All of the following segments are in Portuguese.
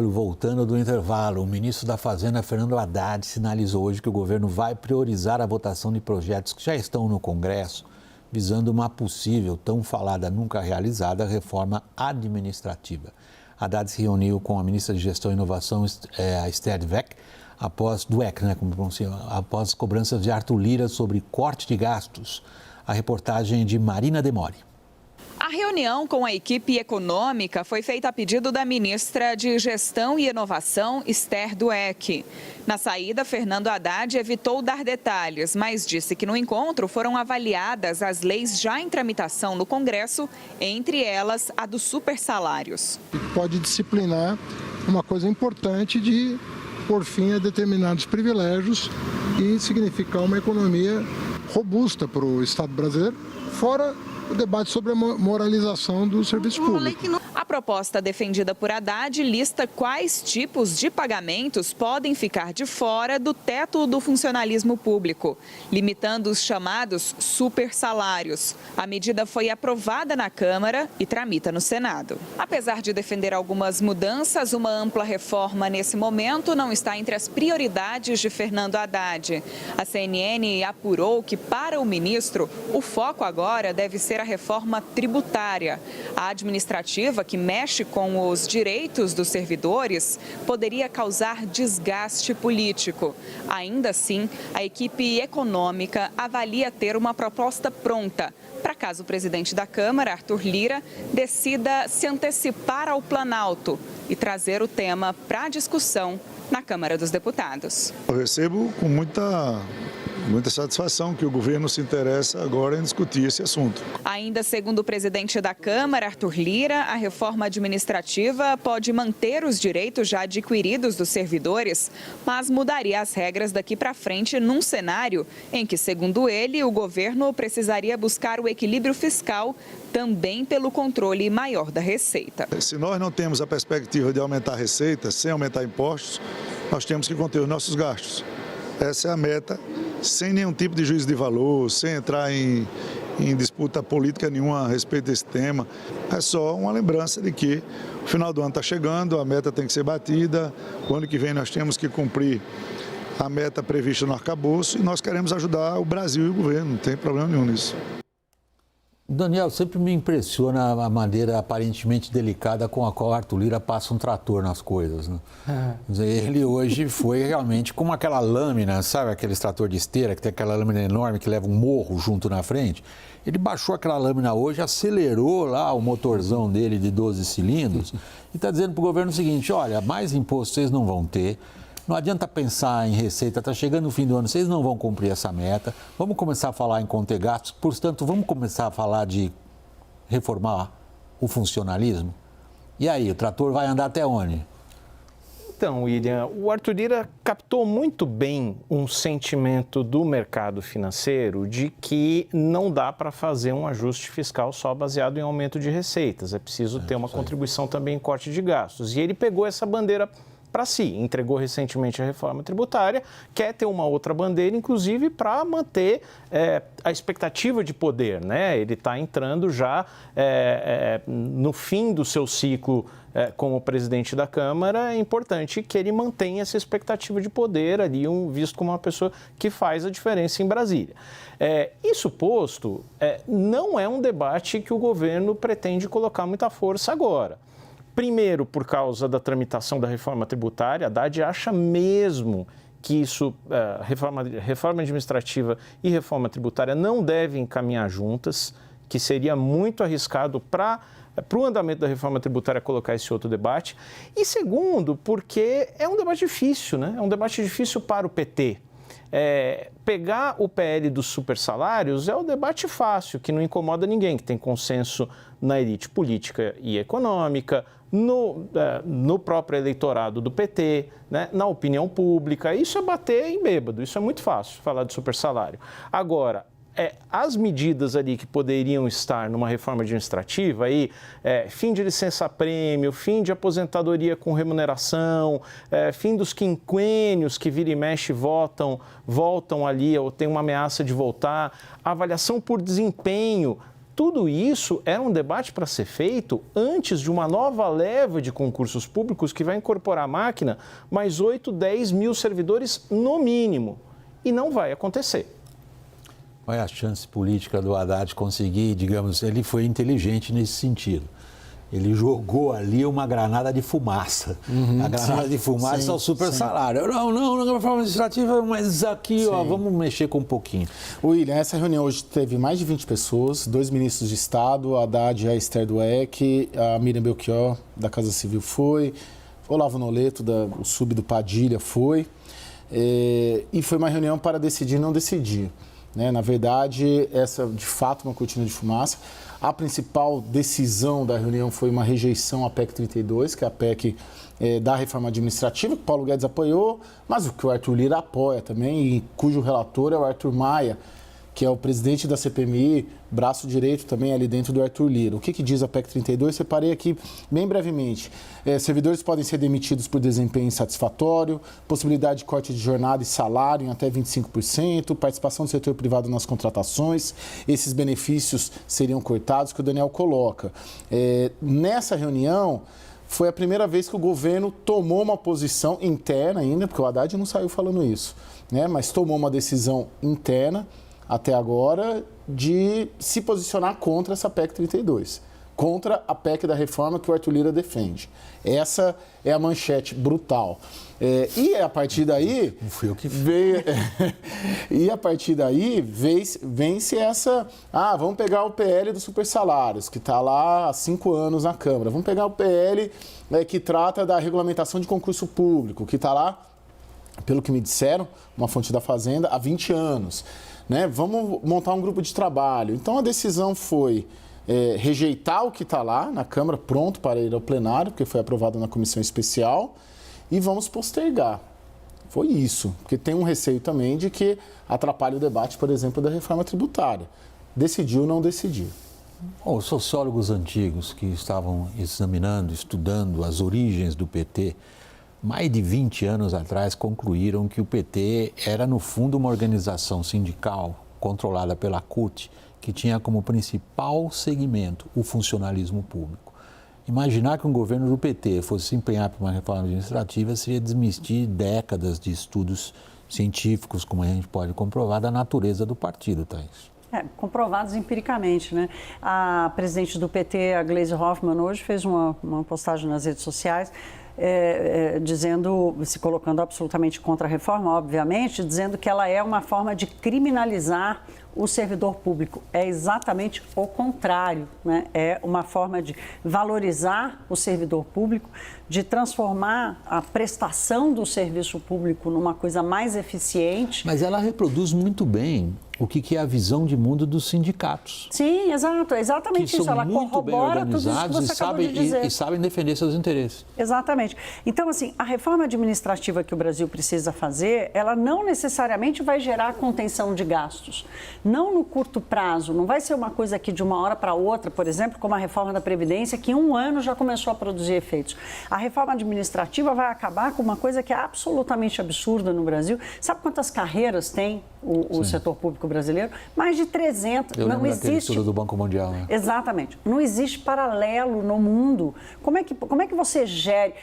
Voltando do intervalo, o ministro da Fazenda, Fernando Haddad, sinalizou hoje que o governo vai priorizar a votação de projetos que já estão no Congresso, visando uma possível, tão falada, nunca realizada, reforma administrativa. Haddad se reuniu com a ministra de Gestão e Inovação, a Esther Dweck, após cobranças de Arthur Lira sobre corte de gastos. A reportagem de Marina Demore. A reunião com a equipe econômica foi feita a pedido da ministra de Gestão e Inovação, Esther Dweck. Na saída, Fernando Haddad evitou dar detalhes, mas disse que no encontro foram avaliadas as leis já em tramitação no Congresso, entre elas a dos supersalários. Pode disciplinar uma coisa importante de pôr fim a determinados privilégios e significar uma economia robusta para o Estado brasileiro, fora o debate sobre a moralização do serviço público. A proposta defendida por Haddad lista quais tipos de pagamentos podem ficar de fora do teto do funcionalismo público, limitando os chamados supersalários. A medida foi aprovada na Câmara e tramita no Senado. Apesar de defender algumas mudanças, uma ampla reforma nesse momento não está entre as prioridades de Fernando Haddad. A CNN apurou que, para o ministro, o foco agora deve ser a reforma tributária. A administrativa, que mexe com os direitos dos servidores, poderia causar desgaste político. Ainda assim, a equipe econômica avalia ter uma proposta pronta, para caso o presidente da Câmara, Arthur Lira, decida se antecipar ao Planalto e trazer o tema para discussão na Câmara dos Deputados. Eu recebo com muita satisfação que o governo se interessa agora em discutir esse assunto. Ainda segundo o presidente da Câmara, Arthur Lira, a reforma administrativa pode manter os direitos já adquiridos dos servidores, mas mudaria as regras daqui para frente num cenário em que, segundo ele, o governo precisaria buscar o equilíbrio fiscal também pelo controle maior da receita. Se nós não temos a perspectiva de aumentar a receita sem aumentar impostos, nós temos que conter os nossos gastos. Essa é a meta, sem nenhum tipo de juízo de valor, sem entrar em disputa política nenhuma a respeito desse tema. É só uma lembrança de que o final do ano está chegando, a meta tem que ser batida, o ano que vem nós temos que cumprir a meta prevista no arcabouço e nós queremos ajudar o Brasil e o governo, não tem problema nenhum nisso. Daniel, sempre me impressiona a maneira aparentemente delicada com a qual Arthur Lira passa um trator nas coisas, né? Ele hoje foi realmente como aquela lâmina, sabe aquele trator de esteira que tem aquela lâmina enorme que leva um morro junto na frente? Ele baixou aquela lâmina hoje, acelerou lá o motorzão dele de 12 cilindros e está dizendo para o governo o seguinte, olha, mais imposto vocês não vão ter. Não adianta pensar em receita, está chegando o fim do ano, vocês não vão cumprir essa meta. Vamos começar a falar em conter gastos, portanto, vamos começar a falar de reformar o funcionalismo? E aí, o trator vai andar até onde? Então, William, o Arthur Lira captou muito bem um sentimento do mercado financeiro de que não dá para fazer um ajuste fiscal só baseado em aumento de receitas. É preciso ter uma contribuição também em corte de gastos. E ele pegou essa bandeira para si, entregou recentemente a reforma tributária, quer ter uma outra bandeira, inclusive para manter a expectativa de poder, né? Ele está entrando já no fim do seu ciclo como presidente da Câmara. É importante que ele mantenha essa expectativa de poder ali, visto como uma pessoa que faz a diferença em Brasília. Isso posto, não é um debate que o governo pretende colocar muita força agora. Primeiro, por causa da tramitação da reforma tributária, a Haddad acha mesmo que isso, reforma administrativa e reforma tributária não devem caminhar juntas, que seria muito arriscado para o andamento da reforma tributária colocar esse outro debate. E segundo, porque é um debate difícil, né? É um debate difícil para o PT. Pegar o PL dos supersalários é um debate fácil, que não incomoda ninguém, que tem consenso na elite política e econômica, no próprio eleitorado do PT, né, na opinião pública. Isso é bater em bêbado, isso é muito fácil, falar de supersalário. Agora, as medidas ali que poderiam estar numa reforma administrativa, aí, fim de licença-prêmio, fim de aposentadoria com remuneração, fim dos quinquênios que vira e mexe voltam ali, ou tem uma ameaça de voltar, avaliação por desempenho Tudo isso era um debate para ser feito antes de uma nova leva de concursos públicos que vai incorporar à máquina mais 8, 10 mil servidores no mínimo. E não vai acontecer. Qual é a chance política do Haddad conseguir, digamos, ele foi inteligente nesse sentido. Ele jogou ali uma granada de fumaça. A granada de fumaça é o super salário. Não, na reforma administrativa, mas aqui, ó, vamos mexer com um pouquinho. William, essa reunião hoje teve mais de 20 pessoas, 2 ministros de Estado, a Haddad e a Esther Dweck, a Miriam Belchior, da Casa Civil foi, o Olavo Noleto, o sub do Padilha foi, e foi uma reunião para decidir não decidir. Né? Na verdade, essa de fato uma cortina de fumaça. A principal decisão da reunião foi uma rejeição à PEC 32, que é a PEC da reforma administrativa, que o Paulo Guedes apoiou, mas o que o Arthur Lira apoia também, e cujo relator é o Arthur Maia, que é o presidente da CPMI, braço direito também ali dentro do Arthur Lira. O que diz a PEC 32? Separei aqui bem brevemente. Servidores podem ser demitidos por desempenho insatisfatório, possibilidade de corte de jornada e salário em até 25%, participação do setor privado nas contratações, esses benefícios seriam cortados, que o Daniel coloca. Nessa reunião, foi a primeira vez que o governo tomou uma posição interna ainda, porque o Haddad não saiu falando isso, né? Mas tomou uma decisão interna, até agora, de se posicionar contra essa PEC 32, contra a PEC da reforma que o Arthur Lira defende. Essa é a manchete brutal. E a partir daí... Não fui eu que fiz. E a partir daí vence essa... vamos pegar o PL dos supersalários, que está lá há 5 anos na Câmara. Vamos pegar o PL que trata da regulamentação de concurso público, que está lá, pelo que me disseram, uma fonte da Fazenda, há 20 anos. Né? Vamos montar um grupo de trabalho. Então, a decisão foi rejeitar o que está lá na Câmara, pronto para ir ao plenário, porque foi aprovado na comissão especial, e vamos postergar. Foi isso, porque tem um receio também de que atrapalhe o debate, por exemplo, da reforma tributária. Decidiu ou não decidiu. Os sociólogos antigos que estavam examinando, estudando as origens do PT, mais de 20 anos atrás, concluíram que o PT era, no fundo, uma organização sindical controlada pela CUT, que tinha como principal segmento o funcionalismo público. Imaginar que um governo do PT fosse se empenhar por uma reforma administrativa seria desmentir décadas de estudos científicos, como a gente pode comprovar, da natureza do partido, Thaís. Comprovados empiricamente, né? A presidente do PT, a Gleisi Hoffmann, hoje fez uma postagem nas redes sociais dizendo, se colocando absolutamente contra a reforma, obviamente, dizendo que ela é uma forma de criminalizar o servidor público. É exatamente o contrário, né? É uma forma de valorizar o servidor público, de transformar a prestação do serviço público numa coisa mais eficiente. Mas ela reproduz muito bem o que é a visão de mundo dos sindicatos. Sim, exato, exatamente isso. Ela corrobora tudo isso que você acabou de dizer. E sabem defender seus interesses. Exatamente. Então, assim, a reforma administrativa que o Brasil precisa fazer, ela não necessariamente vai gerar contenção de gastos. Não no curto prazo, não vai ser uma coisa que de uma hora para outra, por exemplo, como a reforma da Previdência, que em 1 ano já começou a produzir efeitos. A reforma administrativa vai acabar com uma coisa que é absolutamente absurda no Brasil. Sabe quantas carreiras tem o setor público brasileiro? Mais de 300. Eu lembro daquele estudo do Banco Mundial. Né? Exatamente. Não existe paralelo no mundo. Como é que você gere...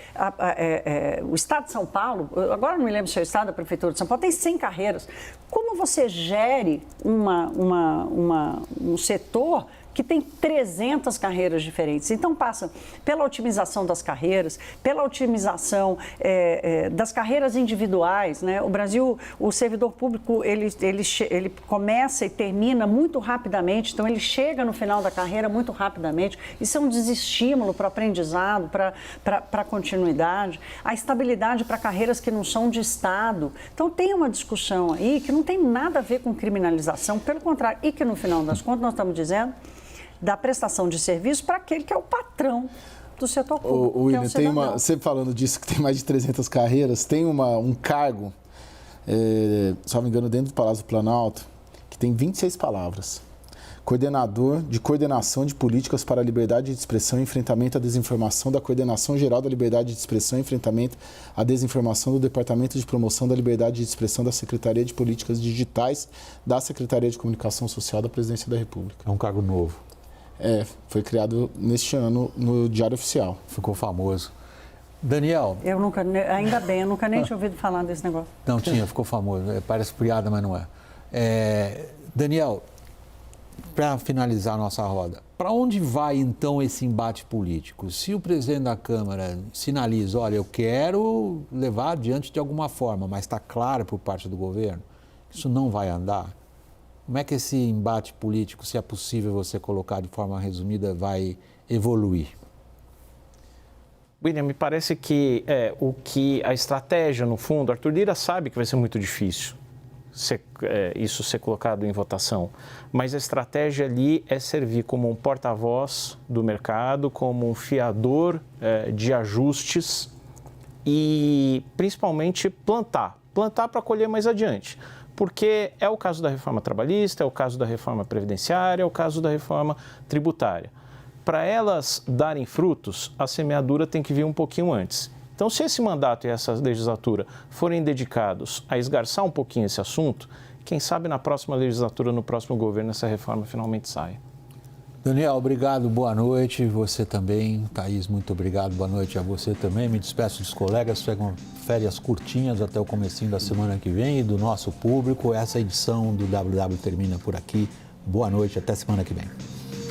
o Estado de São Paulo, agora não me lembro se é o Estado da Prefeitura de São Paulo, tem 100 carreiras. Como você gere um setor que tem 300 carreiras diferentes? Então, passa pela otimização das carreiras, pela otimização das carreiras individuais, né? O Brasil, o servidor público, ele começa e termina muito rapidamente, então ele chega no final da carreira muito rapidamente. Isso é um desestímulo para o aprendizado, para a continuidade. A estabilidade para carreiras que não são de Estado. Então, tem uma discussão aí que não tem nada a ver com criminalização, pelo contrário, e que no final das contas nós estamos dizendo da prestação de serviço para aquele que é o patrão do setor público. William, você falando disso, que tem mais de 300 carreiras, tem um cargo, se não me engano, dentro do Palácio do Planalto, que tem 26 palavras. Coordenador de Coordenação de Políticas para a Liberdade de Expressão e Enfrentamento à Desinformação da Coordenação Geral da Liberdade de Expressão e Enfrentamento à Desinformação do Departamento de Promoção da Liberdade de Expressão da Secretaria de Políticas Digitais da Secretaria de Comunicação Social da Presidência da República. É um cargo novo. Foi criado neste ano no Diário Oficial. Ficou famoso. Daniel. Ainda bem, eu nunca nem tinha ouvido falar desse negócio. Não tinha, ficou famoso. Parece piada, mas não é. Daniel, para finalizar a nossa roda, para onde vai então esse embate político? Se o presidente da Câmara sinaliza, olha, eu quero levar adiante de alguma forma, mas está claro por parte do governo, isso não vai andar. Como é que esse embate político, se é possível você colocar de forma resumida, vai evoluir? William, me parece que a estratégia, no fundo, Arthur Lira sabe que vai ser muito difícil isso ser colocado em votação, mas a estratégia ali é servir como um porta-voz do mercado, como um fiador de ajustes e, principalmente, plantar para colher mais adiante. Porque é o caso da reforma trabalhista, é o caso da reforma previdenciária, é o caso da reforma tributária. Para elas darem frutos, a semeadura tem que vir um pouquinho antes. Então, se esse mandato e essa legislatura forem dedicados a esgarçar um pouquinho esse assunto, quem sabe na próxima legislatura, no próximo governo, essa reforma finalmente saia. Daniel, obrigado, boa noite. Você também. Thaís, muito obrigado, boa noite a você também. Me despeço dos colegas, pegam férias curtinhas até o comecinho da semana que vem e do nosso público. Essa edição do WW termina por aqui. Boa noite, até semana que vem.